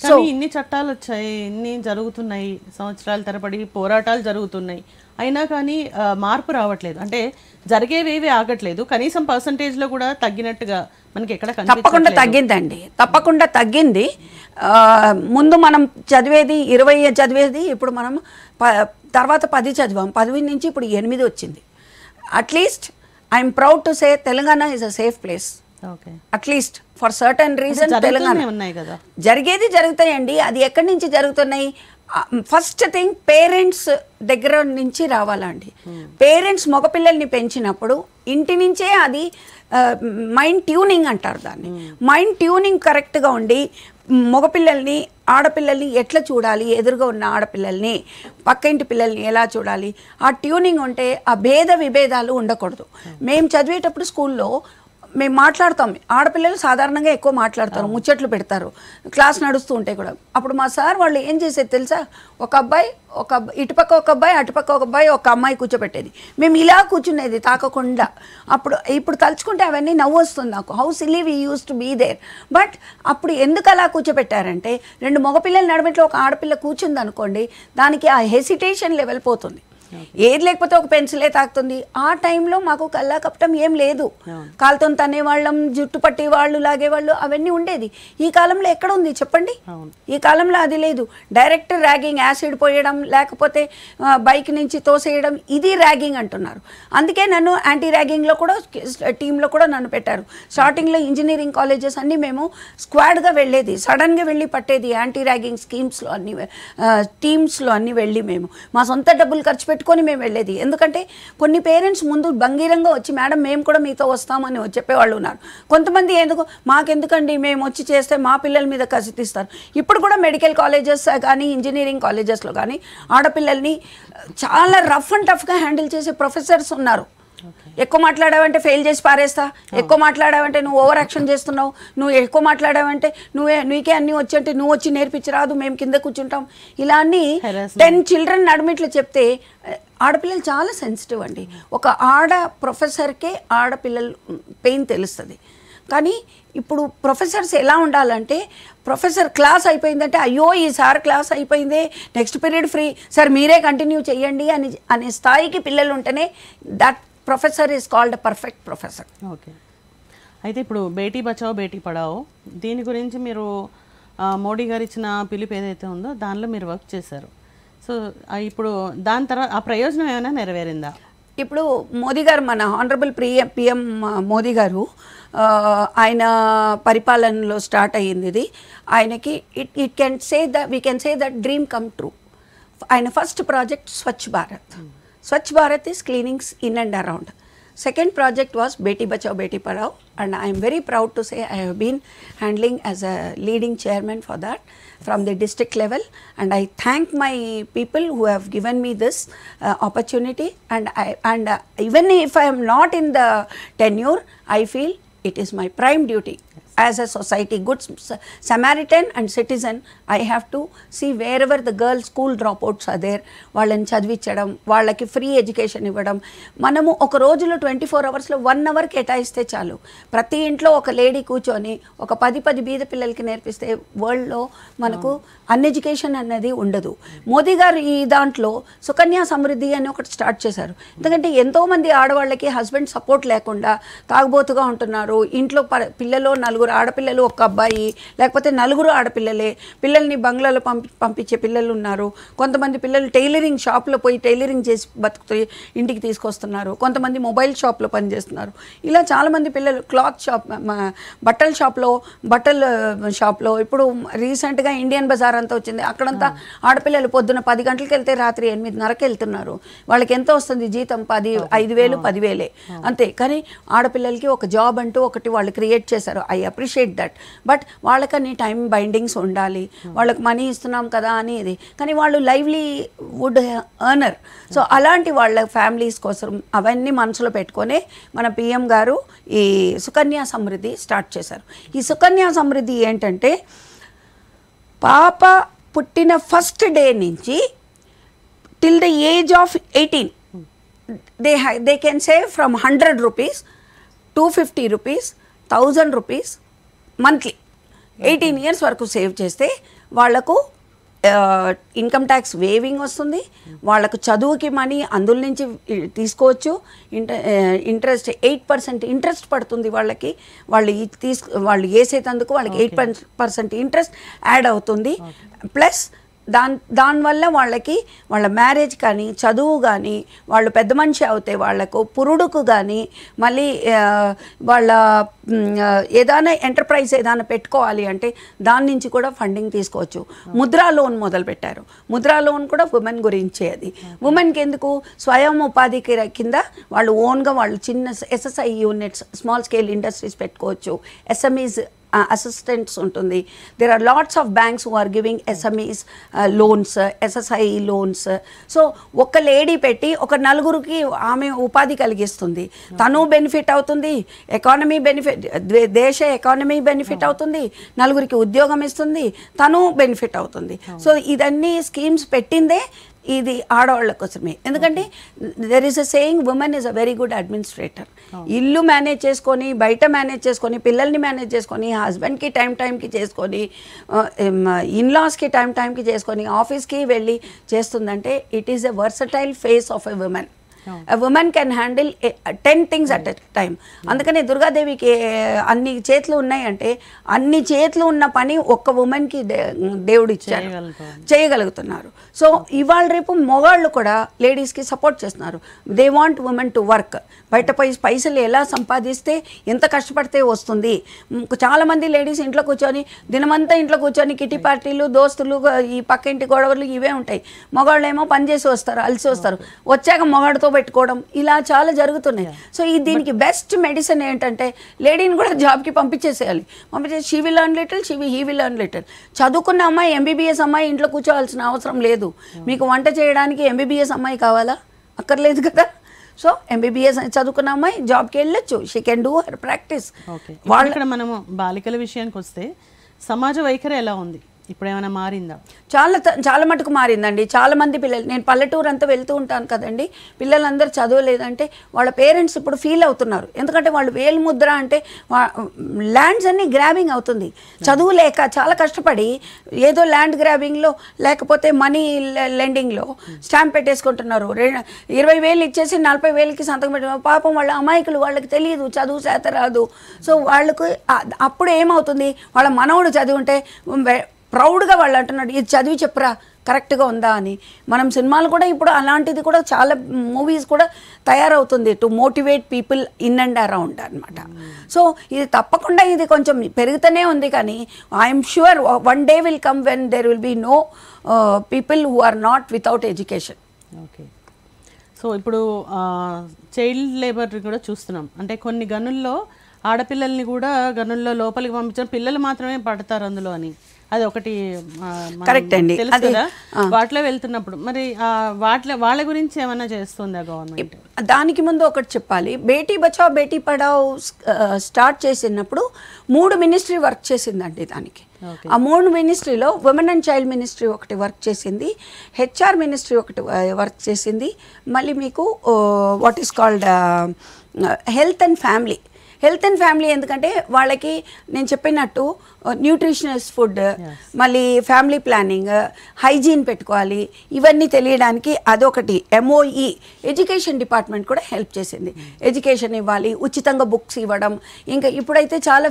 సో ఇన్ని చట్టాలు వచ్చాయి, ఇన్ని జరుగుతున్నాయి, సంవత్సరాల తరబడి పోరాటాలు జరుగుతున్నాయి, అయినా కానీ మార్పు రావట్లేదు. అంటే జరిగేవేవి ఆగట్లేదు, కనీసం పర్సంటేజ్లో కూడా తగ్గినట్టుగా మనకి ఎక్కడ తప్పకుండా తగ్గిందండి, తప్పకుండా తగ్గింది. ముందు మనం చదివేది 20 చదివేది, ఇప్పుడు మనం తర్వాత 10 చదివాం, 10 నుంచి ఇప్పుడు 8 వచ్చింది. At least I'm proud to say Telangana is a safe place. At least for certain reason Telangana జరిగేది జరుగుతాయండి. అది ఎక్కడి నుంచి జరుగుతున్నాయి, ఫస్ట్ థింగ్ పేరెంట్స్ దగ్గర నుంచి రావాలండి. పేరెంట్స్ మగపిల్లల్ని పెంచినప్పుడు ఇంటి నుంచే అది మైండ్ ట్యూనింగ్ అంటారు దాన్ని. మైండ్ ట్యూనింగ్ కరెక్ట్గా ఉండి మగపిల్లల్ని ఆడపిల్లల్ని ఎట్లా చూడాలి, ఎదురుగా ఉన్న ఆడపిల్లల్ని పక్కింటి పిల్లల్ని ఎలా చూడాలి, ఆ ట్యూనింగ్ ఉంటే ఆ భేద విభేదాలు ఉండకూడదు. మేము చదివేటప్పుడు స్కూల్లో మేము మాట్లాడతాం, ఆడపిల్లలు సాధారణంగా ఎక్కువ మాట్లాడతారు, ముచ్చట్లు పెడతారు, క్లాస్ నడుస్తూ ఉంటే కూడా. అప్పుడు మా సార్ వాళ్ళు ఏం చేసేది తెలుసా, ఒక అబ్బాయి ఇటుపక్క ఒక అబ్బాయి అటుపక్క ఒక అబ్బాయి ఒక అమ్మాయి కూర్చోబెట్టేది, మేము ఇలా కూర్చునేది తాకకుండా. ఇప్పుడు తలుచుకుంటే అవన్నీ నవ్వు వస్తుంది నాకు, how silly we use to be there. But అప్పుడు ఎందుకు అలా కూర్చోబెట్టారంటే 2 మగపిల్లల నడుమిట్లో ఒక ఆడపిల్ల కూర్చుంది అనుకోండి, దానికి ఆ హెసిటేషన్ లెవెల్ పోతుంది. ఏది లేకపోతే ఒక పెన్సిలే తాకుతుంది. ఆ టైంలో మాకు కల్లా కపటం ఏం లేదు, కాలుతో తనేవాళ్ళం, జుట్టు పట్టి వాళ్ళు లాగేవాళ్ళు, అవన్నీ ఉండేది. ఈ కాలంలో ఎక్కడ ఉంది చెప్పండి, ఈ కాలంలో అది లేదు. డైరెక్ట్ ర్యాగింగ్, యాసిడ్ పోయడం, లేకపోతే బైక్ నుంచి తోసేయడం, ఇది ర్యాగింగ్ అంటున్నారు. అందుకే నన్ను యాంటీ ర్యాగింగ్లో కూడా టీంలో కూడా నన్ను పెట్టారు. స్టార్టింగ్లో ఇంజనీరింగ్ కాలేజెస్ అన్నీ మేము స్క్వాడ్గా వెళ్ళేది, సడన్గా వెళ్ళి పట్టేది యాంటీ ర్యాగింగ్ స్కీమ్స్లో అన్ని టీమ్స్లో అన్ని వెళ్ళి మేము మా సొంత డబ్బులు ఖర్చు పెట్టి పెట్టుకొని మేము వెళ్ళేది. ఎందుకంటే కొన్ని పేరెంట్స్ ముందు బంగీరంగా వచ్చి మేడం మేము కూడా మీతో వస్తామని చెప్పేవాళ్ళు ఉన్నారు. కొంతమంది మాకెందుకండి మేము వచ్చి చేస్తే మా పిల్లల మీద కసి తీస్తారు. ఇప్పుడు కూడా మెడికల్ కాలేజెస్ కానీ ఇంజనీరింగ్ కాలేజెస్లో కానీ ఆడపిల్లల్ని చాలా రఫ్ అండ్ టఫ్గా హ్యాండిల్ చేసే ప్రొఫెసర్స్ ఉన్నారు. ఎక్కువ మాట్లాడావంటే ఫెయిల్ చేసి పారేస్తా, ఎక్కువ మాట్లాడావంటే నువ్వు ఓవర్ యాక్షన్ చేస్తున్నావు, నువ్వు ఎక్కువ మాట్లాడావంటే నీకే అన్నీ వచ్చి అంటే నువ్వు వచ్చి నేర్పించరాదు, మేము కింద కూర్చుంటాం. ఇలా అన్ని 10 చిల్డ్రన్ అడ్మిట్లు చెప్తే ఆడపిల్లలు చాలా సెన్సిటివ్ అండి. ఒక ప్రొఫెసర్కే ఆడపిల్లలు పెయిన్ తెలుస్తుంది. కానీ ఇప్పుడు ప్రొఫెసర్స్ ఎలా ఉండాలంటే ప్రొఫెసర్ క్లాస్ అయిపోయిందంటే అయ్యో ఈ సార్ క్లాస్ అయిపోయిందే నెక్స్ట్ పీరియడ్ ఫ్రీ సార్ మీరే కంటిన్యూ చేయండి అనే స్థాయికి పిల్లలు ఉంటేనే that professor is called perfect professor. Okay, అయితే ఇప్పుడు బేటీ బచావో బేటీ పడావో దీని గురించి మీరు మోడీ గారు ఇచ్చిన పిలుపు ఏదైతే ఉందో దానిలో మీరు వర్క్ చేశారు. సో ఇప్పుడు దాని తర్వాత ఆ ప్రయోజనం ఏమైనా నెరవేరిందా? ఇప్పుడు మోదీ గారు మన హానరబుల్ పిఎం మోదీ గారు ఆయన పరిపాలనలో స్టార్ట్ అయ్యింది ఇది. ఆయనకి it can say that we can say that dream come true. ఆయన first project Swachh Bharat. Swachh Bharat is cleanings in and around. Second project was Beti Bachao Beti Padhao, and I am very proud to say I have been handling as a leading chairman for that from the district level, and I thank my people who have given me this opportunity, and even if I am not in the tenure, I feel it is my prime duty as a society, good Samaritan and citizen. I have to see wherever the girls school dropouts are there, వాళ్ళని చదివించడం, వాళ్ళకి free education ఇవ్వడం. మనము ఒక రోజులో 24 అవర్స్లో 1 hour కేటాయిస్తే చాలు. ప్రతి ఇంట్లో ఒక లేడీ కూర్చొని ఒక 10 బీద పిల్లలకి నేర్పిస్తే వరల్డ్లో మనకు అన్ఎడ్యుకేషన్ అనేది ఉండదు. మోదీ గారు ఈ దాంట్లో సుకన్య సమృద్ధి అని ఒకటి స్టార్ట్ చేశారు. ఎందుకంటే ఎంతోమంది ఆడవాళ్ళకి హస్బెండ్ సపోర్ట్ లేకుండా తాగుబోతుగా ఉంటున్నారు. ఇంట్లో పిల్లలు 4 ఆడపిల్లలు, ఒక అబ్బాయి, లేకపోతే 4 ఆడపిల్లలే. పిల్లల్ని బంగ్లాలో పంపించే పిల్లలు ఉన్నారు. కొంతమంది పిల్లలు టైలరింగ్ షాప్లో పోయి టైలరింగ్ చేసి బతుకుతూ ఇంటికి తీసుకొస్తున్నారు. కొంతమంది మొబైల్ షాప్లో పనిచేస్తున్నారు. ఇలా చాలామంది పిల్లలు క్లాత్ షాప్, బట్టల షాప్లో ఇప్పుడు రీసెంట్గా ఇండియన్ బజార్ అంతా వచ్చింది. అక్కడంతా ఆడపిల్లలు పొద్దున 10 గంటలకు వెళ్తే రాత్రి 8:30కి వెళ్తున్నారు. వాళ్ళకి ఎంత వస్తుంది జీతం? 5,000 10,000 అంతే. కానీ ఆడపిల్లలకి ఒక జాబ్ అంటూ ఒకటి వాళ్ళు క్రియేట్ చేశారు. I appreciate that. బట్ వాళ్ళకని టైం బైండింగ్స్ ఉండాలి. వాళ్ళకి మనీ ఇస్తున్నాం కదా అనేది, కానీ వాళ్ళు లైవ్లీవుడ్ ఎర్నర్. సో అలాంటి వాళ్ళ ఫ్యామిలీస్ కోసం అవన్నీ మనసులో పెట్టుకొని మన పిఎం గారు ఈ సుకన్య సమృద్ధి స్టార్ట్ చేశారు. ఈ సుకన్య సమృద్ధి ఏంటంటే పాప పుట్టిన ఫస్ట్ డే నుంచి till the age of 18 they can save from 100 rupees, 250 rupees, 1000 rupees monthly. 18 years వరకు సేవ్ చేస్తే వాళ్లకు ఇన్కమ్ ట్యాక్స్ వేవింగ్ వస్తుంది. వాళ్ళకు చదువుకి మనీ అందులో నుంచి తీసుకోవచ్చు. ఇంట్రెస్ట్ 8% ఇంట్రెస్ట్ పడుతుంది వాళ్ళకి. వాళ్ళు వేసేటందుకు వాళ్ళకి 8% ఇంట్రెస్ట్ యాడ్ అవుతుంది. ప్లస్ దానివల్ల వాళ్ళకి వాళ్ళ మ్యారేజ్ కానీ, చదువు కానీ, వాళ్ళు పెద్ద మనిషి అవుతే వాళ్లకు పురుడుకు కానీ, మళ్ళీ వాళ్ళ ఏదైనా ఎంటర్ప్రైజ్ ఏదైనా పెట్టుకోవాలి అంటే దాని నుంచి కూడా ఫండింగ్ తీసుకోవచ్చు. ముద్రా లోన్ మొదలుపెట్టారు. ముద్రా లోన్ కూడా ఉమెన్ గురించే. అది ఉమెన్కి ఎందుకు? స్వయం ఉపాధి కింద వాళ్ళు ఓన్గా వాళ్ళు చిన్న SSI units, small scale industries పెట్టుకోవచ్చు. ఎస్ఎంఈస్ అసిస్టెంట్స్ ఉంటుంది. There are lots of banks who are giving SMEs loans, SSI loans. So ఒక లేడీ పెట్టి ఒక 4కి ఆమె ఉపాధి కలిగిస్తుంది. తను బెనిఫిట్ అవుతుంది, ఎకానమీ బెనిఫిట్, దేశ ఎకానమీ బెనిఫిట్ అవుతుంది, 4కి ఉద్యోగం ఇస్తుంది, తను బెనిఫిట్ అవుతుంది. సో ఇదన్నీ స్కీమ్స్ పెట్టిందే ఇది ఆడవాళ్ళ కోసమే. ఎందుకంటే there is a saying women is a very good administrator. ఇల్లు మేనేజ్ చేసుకొని, బయట మేనేజ్ చేసుకొని, పిల్లల్ని మేనేజ్ చేసుకొని, హస్బెండ్కి టైంకి చేసుకొని, ఇన్లాస్కి టైంకి చేసుకొని, ఆఫీస్కి వెళ్ళి చేస్తుందంటే it is a versatile face of a women. Women can handle 10 things at a time. అందుకని దుర్గాదేవికి అన్ని చేతులు ఉన్నాయంటే అన్ని చేతులు ఉన్న పని ఒక్క ఉమెన్కి దేవుడు ఇచ్చారు, చేయగలుగుతున్నారు. సో ఇవాళ రేపు మొగాళ్ళు కూడా లేడీస్కి సపోర్ట్ చేస్తున్నారు. They want women to work. బయట పైసలు ఎలా సంపాదిస్తే ఎంత కష్టపడితే వస్తుంది. చాలామంది లేడీస్ ఇంట్లో కూర్చొని దినమంతా ఇంట్లో కూర్చొని కిటీ పార్టీలు, దోస్తులు, ఈ పక్కింటి గొడవలు ఇవే ఉంటాయి. మగవాళ్ళు ఏమో పని చేసి వస్తారు, అలసి వస్తారు, వచ్చాక మగాడితో పెట్టుకోవడం, ఇలా చాలా జరుగుతున్నాయి. సో దీనికి బెస్ట్ మెడిసిన్ ఏంటంటే లేడీని కూడా జాబ్కి పంపించేసేయాలి. పంపించేసి she will learn little, he will learn little. చదువుకున్న అమ్మాయి ఎంబీబీఎస్ అమ్మాయి ఇంట్లో కూర్చోవాల్సిన అవసరం లేదు. మీకు వంట చేయడానికి ఎంబీబీఎస్ అమ్మాయి కావాలా? అక్కర్లేదు కదా. సో ఎంబీబీఎస్ చదువుకున్న అమ్మాయి జాబ్కి వెళ్ళొచ్చు. She can do her practice. వాళ్ళు ఇక్కడ మనము బాలికల విషయానికి వస్తే సమాజ వైఖరి ఎలా ఉంది? ఇప్పుడు ఏమైనా మారిందా? చాలా మటుకు మారిందండి. చాలామంది పిల్లలు, నేను పల్లెటూరు అంతా వెళ్తూ ఉంటాను కదండి, పిల్లలందరూ చదవలేదంటే వాళ్ళ పేరెంట్స్ ఇప్పుడు ఫీల్ అవుతున్నారు. ఎందుకంటే వాళ్ళు వేలు ముద్ర అంటే ల్యాండ్స్ అన్నీ గ్రాబింగ్ అవుతుంది. చదువు లేక చాలా కష్టపడి ఏదో ల్యాండ్ గ్రాబింగ్లో లేకపోతే మనీ లెండింగ్లో స్టాంప్ పెట్టేసుకుంటున్నారు. 20,000 ఇచ్చేసి 40,000కి సంతకం పెట్టిన పాపం వాళ్ళ అమాయకులు, వాళ్ళకి తెలియదు, చదువు చేత రాదు. సో వాళ్ళకు అప్పుడు ఏమవుతుంది, వాళ్ళ మనవడు చదివి ఉంటే ప్రౌడ్గా వాళ్ళు అంటున్నాడు, ఇది చదివి చెప్పురా కరెక్ట్గా ఉందా అని. మనం సినిమాలు కూడా ఇప్పుడు అలాంటిది కూడా చాలా మూవీస్ కూడా తయారవుతుంది to motivate people in and around అనమాట. సో ఇది తప్పకుండా ఇది కొంచెం పెరుగుతూనే ఉంది. కానీ I'm sure one day will come when there will be no people who are not without education. Okay. So ఇప్పుడు చైల్డ్ లేబర్ కూడా చూస్తున్నాం. అంటే కొన్ని గనుల్లో ఆడపిల్లల్ని కూడా గనుల్లో లోపలికి పంపించిన పిల్లలు మాత్రమే పడతారు అందులో అని, అది ఒకటి కరెక్ట్ అండి. తెలుసు కదా. వాటిలో వెళ్తున్నప్పుడు మరి వాళ్ళ గురించి ఏమైనా చేస్తుందా గవర్నమెంట్? దానికి ముందు ఒకటి చెప్పాలి. బేటీ బచావ్ బేటీ పడావ్ స్టార్ట్ చేసినప్పుడు 3 మినిస్ట్రీ వర్క్ చేసిందండి. దానికి ఆ 3 మినిస్ట్రీలో ఉమెన్ అండ్ చైల్డ్ మినిస్ట్రీ ఒకటి వర్క్ చేసింది, హెచ్ఆర్ మినిస్ట్రీ ఒకటి వర్క్ చేసింది, మళ్ళీ మీకు what is called health and family. Health and family ఎందుకంటే వాళ్ళకి నేను చెప్పినట్టు న్యూట్రిషనస్ ఫుడ్, మళ్ళీ ఫ్యామిలీ ప్లానింగ్, హైజీన్ పెట్టుకోవాలి, ఇవన్నీ తెలియడానికి అదొకటి. ఎంఓఈ ఎడ్యుకేషన్ డిపార్ట్మెంట్ కూడా హెల్ప్ చేసింది. ఎడ్యుకేషన్ ఇవ్వాలి, ఉచితంగా బుక్స్ ఇవ్వడం. ఇంకా ఇప్పుడైతే చాలా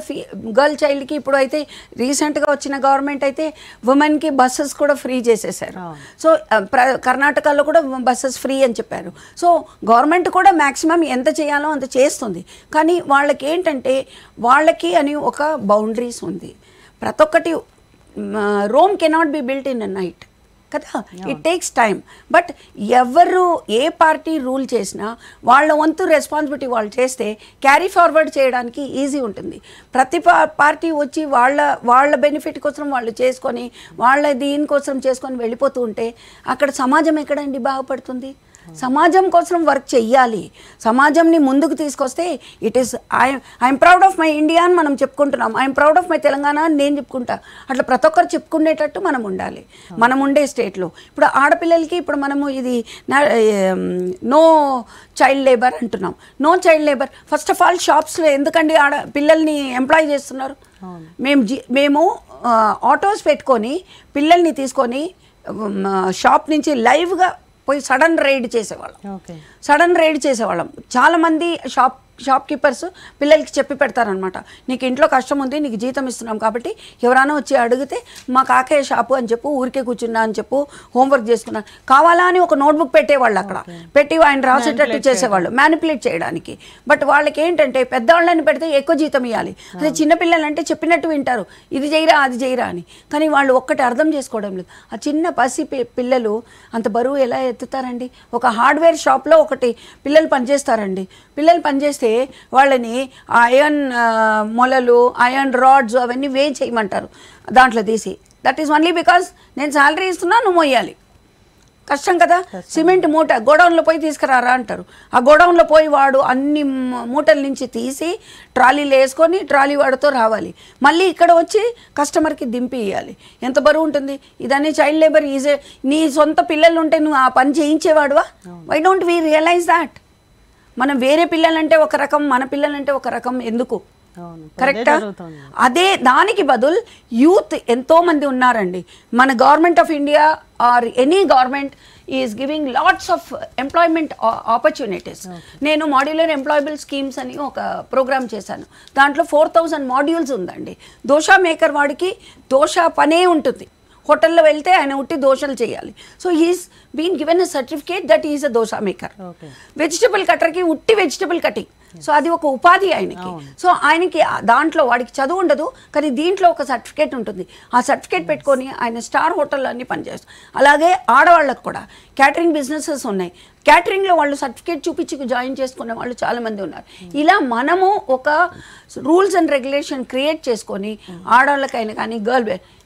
గర్ల్ చైల్డ్కి ఇప్పుడైతే రీసెంట్గా వచ్చిన గవర్నమెంట్ అయితే ఉమెన్కి బస్సెస్ కూడా ఫ్రీ చేసేసారు. సో కర్ణాటకలో కూడా బస్సెస్ ఫ్రీ అని చెప్పారు. సో గవర్నమెంట్ కూడా మ్యాక్సిమం ఎంత చేయాలో అంత చేస్తుంది. కానీ వాళ్ళకి ఏంటంటే వాళ్ళకి అని ఒక బౌండరీస్ ఉంది. ప్రతి ఒక్కటి Rome cannot be built in a night కదా, ఇట్ టేక్స్ టైం. బట్ ఎవరు ఏ పార్టీ రూల్ చేసినా వాళ్ళ వంతు రెస్పాన్సిబిలిటీ వాళ్ళు చేస్తే క్యారీ ఫార్వర్డ్ చేయడానికి ఈజీ ఉంటుంది. ప్రతి పార్టీ వచ్చి వాళ్ళ బెనిఫిట్ కోసం వాళ్ళు చేసుకొని వాళ్ళ దీనికోసం చేసుకొని వెళ్ళిపోతూ ఉంటే అక్కడ సమాజం ఎక్కడండి బాగుపడుతుంది? సమాజం కోసం వర్క్ చెయ్యాలి. సమాజంని ముందుకు తీసుకొస్తే it is I'm proud of my India అని మనం చెప్పుకుంటున్నాం, I'm proud of my Telangana అని నేను చెప్పుకుంటా. అట్లా ప్రతి ఒక్కరు చెప్పుకునేటట్టు మనం ఉండాలి మనం ఉండే స్టేట్లో. ఇప్పుడు ఆడపిల్లలకి ఇప్పుడు మనము ఇది నో చైల్డ్ లేబర్ అంటున్నాం. No child labour first of all షాప్స్లో ఎందుకండి పిల్లల్ని ఎంప్లాయ్ చేస్తున్నారు? మేము ఆటోస్ పెట్టుకొని పిల్లల్ని తీసుకొని షాప్ నుంచి లైవ్గా పోయి సడన్ రైడ్ చేసేవాళ్ళం. చాలామంది షాప్ కీపర్స్ పిల్లలకి చెప్పి పెడతారనమాట, నీకు ఇంట్లో కష్టం ఉంది, నీకు జీతం ఇస్తున్నాం కాబట్టి ఎవరైనా వచ్చి అడిగితే మా కాకయ్య షాపు అని చెప్పు, ఊరికే కూర్చున్నా అని చెప్పు, హోంవర్క్ చేసుకున్నా కావాలా అని ఒక నోట్బుక్ పెట్టేవాళ్ళు. అక్కడ పెట్టి ఆయన రాసేటట్టు చేసేవాళ్ళు మ్యానిపులేట్ చేయడానికి. బట్ వాళ్ళకి ఏంటంటే పెద్దవాళ్ళని పెడితే ఎక్కువ జీతం ఇవ్వాలి. అదే చిన్నపిల్లలంటే చెప్పినట్టు వింటారు, ఇది చేయరా అది చేయరా అని. కానీ వాళ్ళు ఒక్కటి అర్థం చేసుకోవడం లేదు. ఆ చిన్న పసి పిల్లలు అంత బరువు ఎలా ఎత్తుతారండి? ఒక హార్డ్వేర్ షాప్లో ఒకటి పిల్లలు పనిచేస్తారండి. పిల్లలు పనిచేస్తే వాళ్ళని ఐరన్ మొలలు, ఐరన్ రాడ్స్ అవన్నీ వే చేయమంటారు దాంట్లో తీసి. దట్ ఈస్ ఓన్లీ బికాస్ నేను శాలరీ ఇస్తున్నా, నువ్వు మోయాలి. కష్టం కదా. సిమెంట్ మూట గోడౌన్లో పోయి తీసుకురారా అంటారు. ఆ గోడౌన్లో పోయి వాడు అన్ని మూటల నుంచి తీసి ట్రాలీలు వేసుకొని ట్రాలీ వాడితో రావాలి. మళ్ళీ ఇక్కడ వచ్చి కస్టమర్కి దింపి ఇవ్వాలి. ఎంత బరువు ఉంటుంది? ఇదన్నీ చైల్డ్ లేబర్. ఈజీ. నీ సొంత పిల్లలు ఉంటే నువ్వు ఆ పని చేయించేవాడువా? Why don't we realise that? మనం వేరే పిల్లలంటే ఒక రకం, మన పిల్లలంటే ఒక రకం ఎందుకు? కరెక్టా? అదే దానికి బదులు యూత్ ఎంతోమంది ఉన్నారండి. మన government of India or any government is giving lots of employment opportunities. నేను మాడ్యులర్ ఎంప్లాయబుల్ స్కీమ్స్ అని ఒక ప్రోగ్రామ్ చేశాను. దాంట్లో 4000 మాడ్యూల్స్ ఉందండి. దోశ మేకర్ వాడికి దోశ పనే ఉంటుంది. హోటల్లో వెళ్తే ఆయన ఉట్టి దోశలు చేయాలి. So he's been given a certificate that is a dosa maker. Vegetable కట్టర్కి ఉట్టి వెజిటబుల్ కటింగ్. సో అది ఒక ఉపాధి ఆయనకి. సో ఆయనకి దాంట్లో వాడికి చదువు ఉండదు, కానీ దీంట్లో ఒక సర్టిఫికేట్ ఉంటుంది. ఆ సర్టిఫికేట్ పెట్టుకొని ఆయన స్టార్ హోటల్లో అన్ని పనిచేస్తారు. అలాగే ఆడవాళ్ళకు కూడా క్యాటరింగ్ బిజినెసెస్ ఉన్నాయి. క్యాటరింగ్లో వాళ్ళు సర్టిఫికేట్ చూపించి జాయిన్ చేసుకునే వాళ్ళు చాలామంది ఉన్నారు. ఇలా మనము ఒక రూల్స్ అండ్ రెగ్యులేషన్ క్రియేట్ చేసుకొని ఆడవాళ్ళకైనా కానీ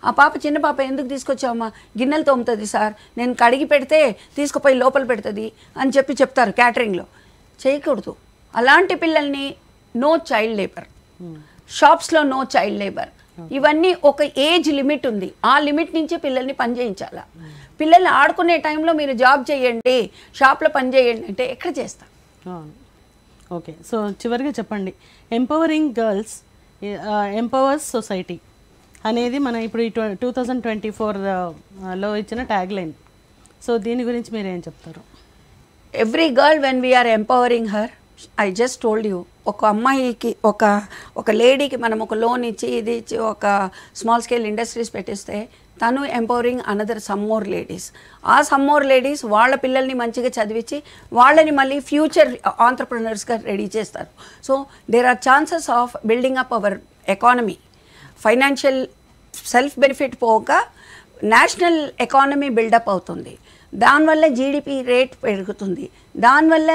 ఆ పాప చిన్న పాప ఎందుకు తీసుకొచ్చామా, గిన్నెలు తోముతుంది సార్, నేను కడిగి పెడితే తీసుకుపోయి లోపల పెడుతుంది అని చెప్తారు. క్యాటరింగ్లో చేయకూడదు. అలాంటి పిల్లల్ని నో చైల్డ్ లేబర్, షాప్స్లో నో చైల్డ్ లేబర్. ఇవన్నీ ఒక ఏజ్ లిమిట్ ఉంది. ఆ లిమిట్ నుంచి పిల్లల్ని పని చేయించాలా. పిల్లల్ని ఆడుకునే టైంలో మీరు జాబ్ చేయండి, షాప్లో పని చేయండి అంటే ఎక్కడ చేస్తారు? ఓకే, సో చివరిగా చెప్పండి, ఎంపవరింగ్ గర్ల్స్ ఎంపవర్స్ సొసైటీ అనేది మన ఇప్పుడు 2024లో ఇచ్చిన ట్యాగ్ లైన్. సో దీని గురించి మీరు ఏం చెప్తారు? Every girl when we're empowering her, I just told you, ఒక అమ్మాయికి ఒక లేడీకి మనం ఒక లోన్ ఇచ్చి ఇది ఇచ్చి ఒక స్మాల్ స్కేల్ ఇండస్ట్రీస్ పెట్టిస్తే తను empowering another some more ladies. ఆ సమ్ మోర్ లేడీస్ వాళ్ళ పిల్లల్ని మంచిగా చదివించి వాళ్ళని మళ్ళీ ఫ్యూచర్ ఆంటర్ప్రినర్స్గా రెడీ చేస్తారు. So there are chances of building up our economy. Financial self benefit పోగా నేషనల్ ఎకానమీ బిల్డప్ అవుతుంది. దానివల్ల జీడిపి రేట్ పెరుగుతుంది. దానివల్ల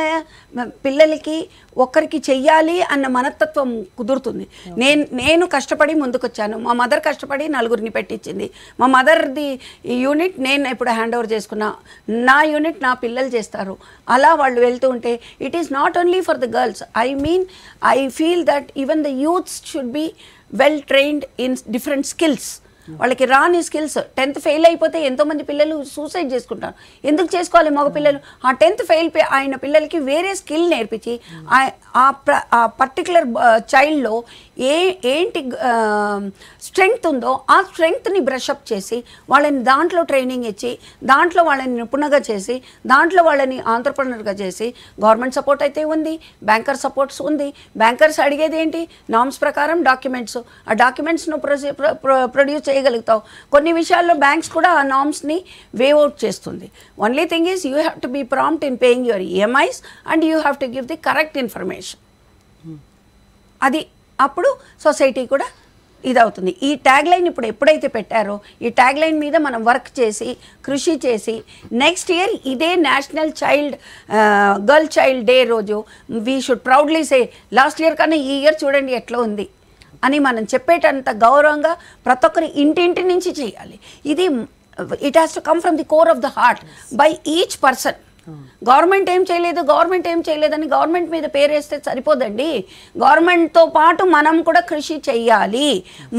పిల్లలకి ఒక్కరికి చెయ్యాలి అన్న మనస్తత్వం కుదురుతుంది. నేను కష్టపడి ముందుకొచ్చాను, మా మదర్ కష్టపడి నలుగురిని పెట్టించింది. మా మదర్ది యూనిట్ నేను ఇప్పుడు హ్యాండ్ ఓవర్ చేసుకున్నా, నా యూనిట్ నా పిల్లలు చేస్తారు. అలా వాళ్ళు వెళ్తూ ఉంటే it is not only for the girls. I feel that even the youths should be well trained in different skills. వాళ్ళకి రాని స్కిల్స్. 10th ఫెయిల్ అయిపోతే ఎంతోమంది పిల్లలు సూసైడ్ చేసుకుంటారు. ఎందుకు చేసుకోవాలి? మగ పిల్లలు ఆ 10th ఫెయిల్ అయిన పిల్లలకి వేరే స్కిల్ నేర్పించి ఆ పర్టికులర్ చైల్డ్లో ఏంటి స్ట్రెంగ్త్ ఉందో ఆ స్ట్రెంగ్త్ని బ్రషప్ చేసి వాళ్ళని దాంట్లో ట్రైనింగ్ ఇచ్చి దాంట్లో వాళ్ళని నిపుణంగా చేసి దాంట్లో వాళ్ళని ఆంటర్ప్రినర్గా చేసి, గవర్నమెంట్ సపోర్ట్ అయితే ఉంది, బ్యాంకర్ సపోర్ట్స్ ఉంది. బ్యాంకర్స్ అడిగేది ఏంటి? నామ్స్ ప్రకారం డాక్యుమెంట్స్. ఆ డాక్యుమెంట్స్ను ప్రొడ్యూస్ చేయగలుగుతావు. కొన్ని విషయాల్లో బ్యాంక్స్ కూడా ఆ నామ్స్ని వేవ్ అవుట్ చేస్తుంది. Only thing is you have to be prompt in paying your EMIs and you have to give the correct information. అది అప్పుడు సొసైటీ కూడా ఇదవుతుంది. ఈ ట్యాగ్ లైన్ ఇప్పుడు ఎప్పుడైతే పెట్టారో ఈ ట్యాగ్ లైన్ మీద మనం వర్క్ చేసి కృషి చేసి నెక్స్ట్ ఇయర్ ఇదే నేషనల్ గర్ల్ చైల్డ్ డే రోజు we should proudly say last year కన్నా ఈ ఇయర్ చూడండి ఎట్లా ఉంది అని మనం చెప్పేటంత గౌరవంగా ప్రతి ఒక్కరి ఇంటింటి నుంచి చేయాలి. ఇది it has to come from the core of the heart by each person. Government ఏం చేయలేదు అని గవర్నమెంట్ మీద పేరేస్తే సరిపోదండి. గవర్నమెంట్తో పాటు మనం కూడా కృషి చెయ్యాలి.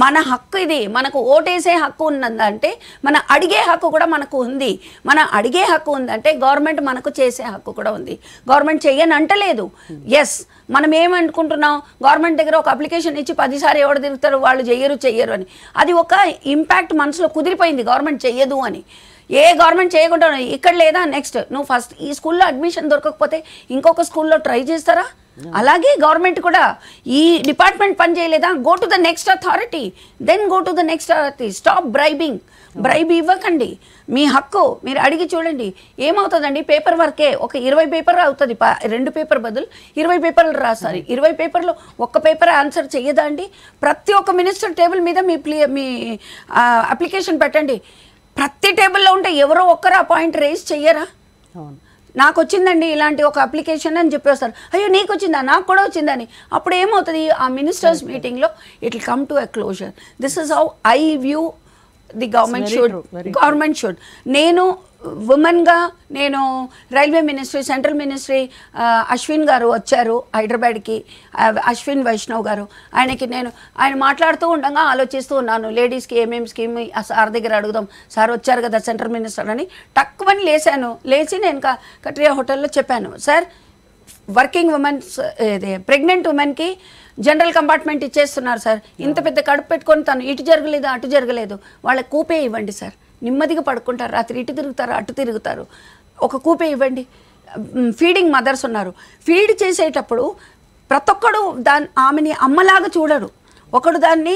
మన హక్కు ఇది. మనకు ఓటేసే హక్కు ఉన్నదంటే మన అడిగే హక్కు కూడా మనకు ఉంది. మన అడిగే హక్కు ఉందంటే గవర్నమెంట్ మనకు చేసే హక్కు కూడా ఉంది. గవర్నమెంట్ చెయ్యని అంటలేదు. ఎస్, మనం ఏమనుకుంటున్నాం, గవర్నమెంట్ దగ్గర ఒక అప్లికేషన్ ఇచ్చి 10 సార్లు ఎవరు తిరుగుతారు, వాళ్ళు చెయ్యరు అని. అది ఒక ఇంపాక్ట్ మనసులో కుదిరిపోయింది గవర్నమెంట్ చెయ్యదు అని. ఏ గవర్నమెంట్ చేయకుండా ఇక్కడ లేదా నెక్స్ట్ నువ్వు ఫస్ట్ ఈ స్కూల్లో అడ్మిషన్ దొరకకపోతే ఇంకొక స్కూల్లో ట్రై చేస్తారా? అలాగే గవర్నమెంట్ కూడా ఈ డిపార్ట్మెంట్ పని చేయలేదా, go to the next authority, then go to the next authority. Stop bribe ఇవ్వకండి. మీ హక్కు మీరు అడిగి చూడండి. ఏమవుతుందండి, పేపర్ వర్కే ఒక 20 పేపర్ అవుతుంది. 2 పేపర్ బదులు 20 పేపర్లు రాస్తారు. 20 పేపర్లో ఒక్క పేపర్ ఆన్సర్ చెయ్యదా అండి? ప్రతి ఒక్క మినిస్టర్ టేబుల్ మీద మీ అప్లికేషన్ పెట్టండి. ప్రతి టేబుల్లో ఉంటే ఎవరో ఒక్కరు ఆ పాయింట్ రేస్ చెయ్యరా? నాకు వచ్చిందండి ఇలాంటి ఒక అప్లికేషన్ అని చెప్పేస్తారు. అయ్యో నీకు వచ్చిందా, నాకు కూడా వచ్చిందని. అప్పుడు ఏమవుతుంది, ఆ మినిస్టర్స్ మీటింగ్లో it will come to a closure. This is how eye view the government should. నేను ఉమెన్గా నేను railway ministry, central ministry Ashwin గారు వచ్చారు హైదరాబాద్కి, అశ్విన్ వైష్ణవ్ గారు. ఆయన మాట్లాడుతూ ఉండగా ఆలోచిస్తూ ఉన్నాను, లేడీస్కి ఏమేమి స్కీమ్ సార్ దగ్గర అడుగుదాం, సార్ వచ్చారు కదా సెంట్రల్ మినిస్టర్ అని. టక్కుమని లేచి నేను కట్రియా హోటల్లో చెప్పాను, సార్ వర్కింగ్ ఉమెన్స్ ప్రెగ్నెంట్ ఉమెన్కి జనరల్ కంపార్ట్మెంట్ ఇచ్చేస్తున్నారు సార్. ఇంత పెద్ద కడుపు పెట్టుకొని తను ఇటు జరగలేదు అటు జరగలేదు, వాళ్ళకి కూపే ఇవ్వండి సార్. నెమ్మదిగా పడుకుంటారు, రాత్రి ఇటు తిరుగుతారు అటు తిరుగుతారు. ఒక కూపే ఇవ్వండి. ఫీడింగ్ మదర్స్ ఉన్నారు, ఫీడ్ చేసేటప్పుడు ప్రతి ఒక్కడు ఆమెని అమ్మలాగా చూడరు. ఒకడు దాన్ని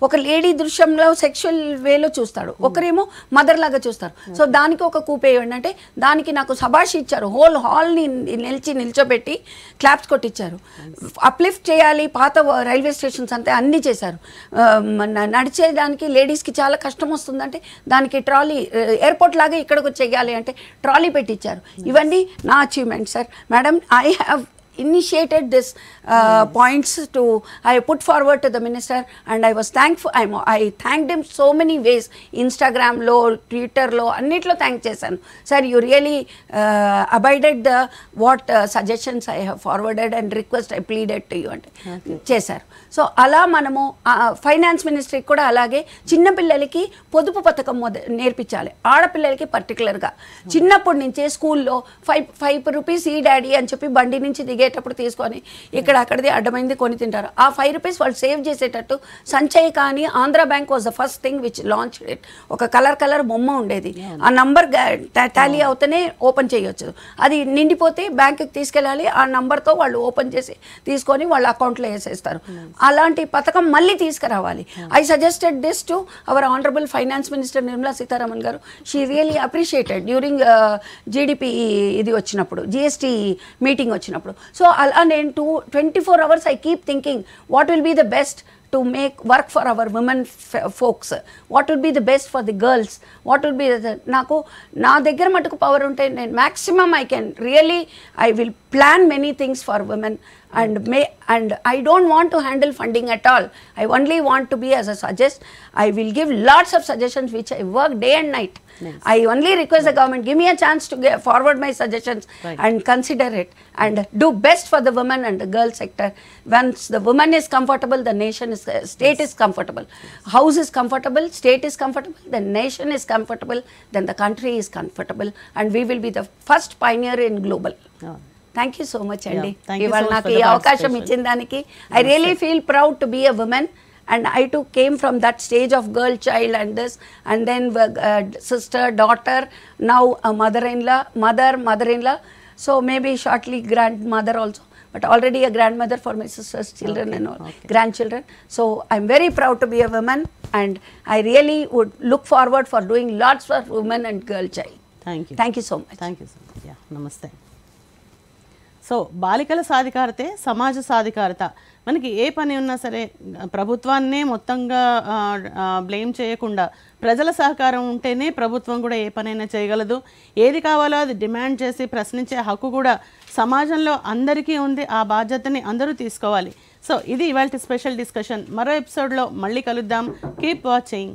ఒక లేడీ దృశ్యంలో సెక్షువల్ వేలో చూస్తాడు, ఒకరేమో మదర్ లాగా చూస్తారు. సో దానికి ఒక కూపే ఇవ్వండి అంటే దానికి నాకు శభాష్ ఇచ్చారు. హోల్ హాల్ని నిల్చోబెట్టి క్లాప్స్ కొట్టించారు. అప్లిఫ్ట్ చేయాలి, పాత రైల్వే స్టేషన్స్ అంతే అన్నీ చేశారు. నడిచేదానికి లేడీస్కి చాలా కష్టం వస్తుందంటే దానికి ట్రాలీ, ఎయిర్పోర్ట్ లాగా ఇక్కడికి చెయ్యాలి అంటే ట్రాలీ పెట్టించారు. ఇవన్నీ నా achievement sir. Madam, I have initiated this points to I put forward to the minister, and I was thankful. I thanked him so many ways. Instagram lo, Twitter lo annitlo thank chesanu. Sir, you really abided the what suggestions I have forwarded and request I pleaded to you ante chesaru. So ala manamu finance ministry kuda alage chinna pillaliki podupu pathakam నేర్పించాలి. ఆడపిల్లలకి పర్టికులర్గా చిన్నప్పటి నుంచే స్కూల్లో 5 rupees ఈ daddy అని చెప్పి బండి నుంచి దిగేటప్పుడు తీసుకొని ఇక్కడ అక్కడిది అడ్డమైంది కొని తింటారు. ఆ 5 రూపీస్ వాళ్ళు సేవ్ చేసేటట్టు సంచయ్ కానీ Andhra bank was the first thing which launch it. ఒక కలర్ బొమ్మ ఉండేది, ఆ నంబర్ టాలీ అవుతూనే ఓపెన్ చేయొచ్చు. అది నిండిపోతే బ్యాంకుకి తీసుకెళ్ళాలి, ఆ నంబర్తో వాళ్ళు ఓపెన్ చేసి తీసుకొని వాళ్ళ అకౌంట్లో వేసేస్తారు. అలాంటి పథకం మళ్ళీ తీసుకురావాలి. I suggested this to our honourable finance minister Nirmala Sitharaman garu. She really appreciated during GDP ఇది వచ్చినప్పుడు, జిఎస్టీ మీటింగ్ వచ్చినప్పుడు. సో అలా నేను 24 hours I keep thinking what will be the best to make work for our women folks, what would be the best for the girls, what would be the నాకు నా దగ్గర మటుకు power ఉంటే నేను maximum I can really I will plan many things for women and I don't want to handle funding at all. I only want to be as a suggest. I will give lots of suggestions which I work day and night. Yes. I only request the government give me a chance to forward my suggestions and consider it and do best for the women and the girl sector. Once the woman is comfortable, the nation is state is comfortable. House is comfortable, state is comfortable, the nation is comfortable, then the country is comfortable, and we will be the first pioneer in global. Thank you so much, Andy. ఇవాళ నాకు ఈ అవకాశం ఇచ్చిన దానికి I really feel proud to be a woman, and I too came from that stage of girl child and this, and then sister, daughter, now a mother-in-law, mother-in-law, so maybe shortly grandmother also, but already a grandmother for my sister's children and all grandchildren. So I'm very proud to be a woman, and I really would look forward for doing lots for women and girl child. Thank you so much. Thank you so much. Yeah, namaste. So బాలికల సాధికారతే సమాజ సాధికారత. మనకి ఏ పని ఉన్నా సరే ప్రభుత్వాన్నే మొత్తంగా blame చేయకుండా ప్రజల సహకారం ఉంటేనే ప్రభుత్వం కూడా ఏ పనైనా చేయగలదు. ఏది కావాలో అది డిమాండ్ చేసి ప్రశ్నించే హక్కు కూడా సమాజంలో అందరికీ ఉంది. ఆ బాధ్యతని అందరూ తీసుకోవాలి. సో ఇది ఇవాల్టి స్పెషల్ డిస్కషన్. మరో ఎపిసోడ్లో మళ్ళీ కలుద్దాం. Keep watching.